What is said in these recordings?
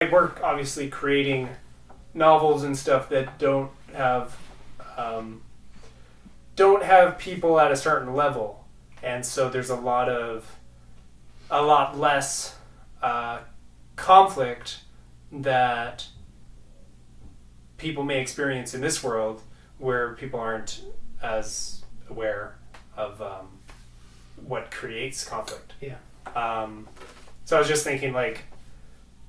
we're obviously creating novels and stuff that um, don't have people at a certain level, and so there's a lot less conflict that people may experience in this world, where people aren't as aware of what creates conflict. Yeah. So I was just thinking, like,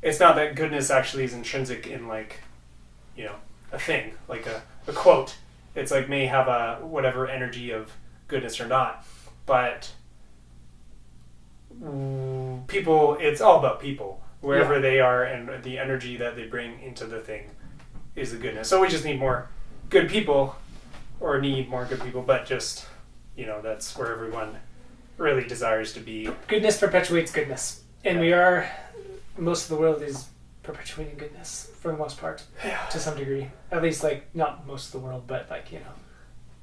it's not that goodness actually is intrinsic in, like, a thing, like a quote. It's like may have a whatever energy of goodness or not, but people, it's all about people, wherever they are, and the energy that they bring into the thing is the goodness. So we just need more good people, or need more good people, but just, that's where everyone really desires to be. Goodness perpetuates goodness. And most of the world is perpetuating goodness for the most part, to some degree. At least, like, not most of the world, but, like,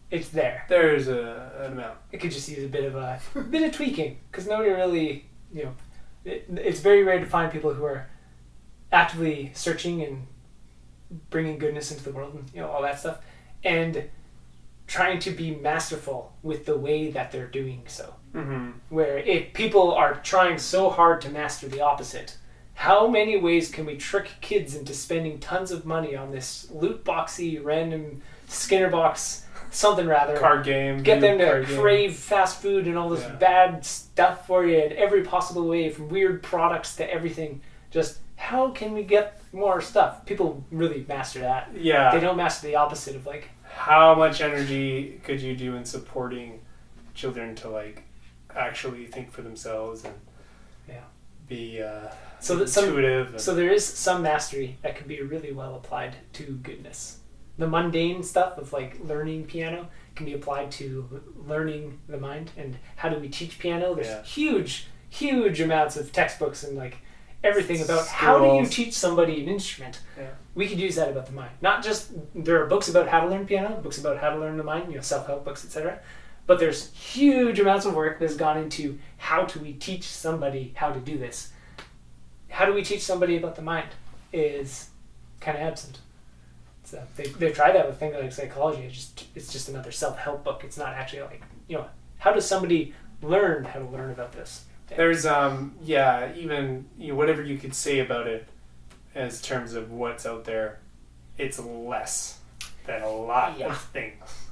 it's there. There's an amount. It could just use a bit of tweaking, because nobody really, it's very rare to find people who are actively searching and bringing goodness into the world and, all that stuff, and trying to be masterful with the way that they're doing so. Mm-hmm. Where if people are trying so hard to master the opposite, how many ways can we trick kids into spending tons of money on this loot boxy, random Skinner box, something rather, card game, get them to game. crave fast food and all this bad stuff for you in every possible way, from weird products to everything. Just how can we get more stuff? People really master that. Yeah. They don't master the opposite of, like, how much energy could you do in supporting children to, like, actually think for themselves and be intuitive. So there is some mastery that can be really well applied to goodness. The mundane stuff of, like, learning piano can be applied to learning the mind. And how do we teach piano? There's huge amounts of textbooks and, like, everything about skills. How do you teach somebody an instrument. We could use that about the mind. Not just, there are books about how to learn piano, books about how to learn the mind, self-help books, etc. But there's huge amounts of work that's gone into how do we teach somebody how to do this. How do we teach somebody about the mind is kind of absent. So they try that with things like psychology. It's just another self-help book. It's not actually like, how does somebody learn how to learn about this? There's even whatever you could say about it as terms of what's out there, it's less than a lot of things.